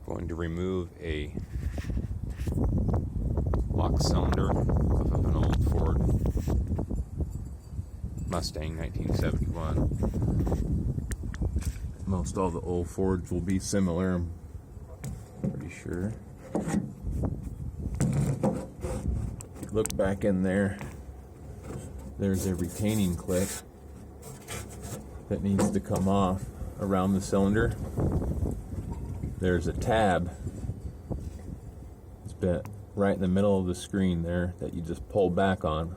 Going to remove a lock cylinder off of an old Ford Mustang 1971. Most all the old Fords will be similar, I'm pretty sure. Look back in there. There's a retaining clip that needs to come off around the cylinder. There's a tab. It's been right in the middle of the screen there that you just pull back on.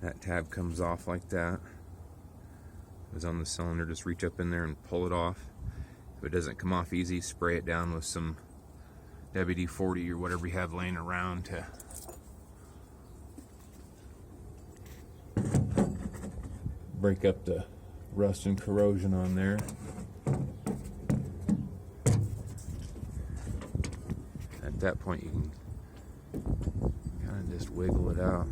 That tab comes off like that. It's on the cylinder, just reach up in there and pull it off. If it doesn't come off easy, spray it down with some WD-40 or whatever you have laying around to break up the rust and corrosion on there. At that point you can kind of just wiggle it out.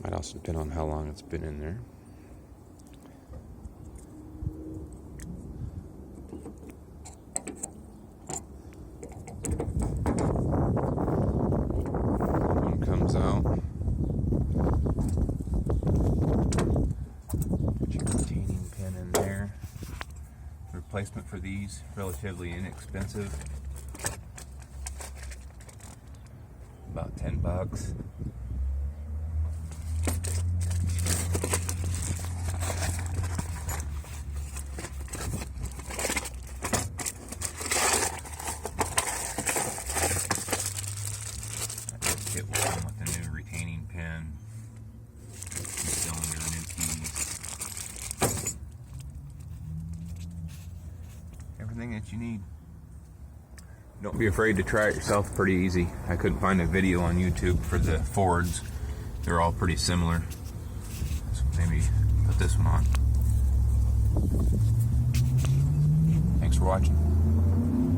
Might also depend on how long it's been in there. One comes out. Put your retaining pin in there. The replacement for these, relatively inexpensive. About $10. It will come with a new retaining pin, new cylinder, new keys, everything that you need. Don't be afraid to try it yourself, pretty easy. I couldn't find a video on YouTube for the Fords. They're all pretty similar. So maybe put this one on. Thanks for watching.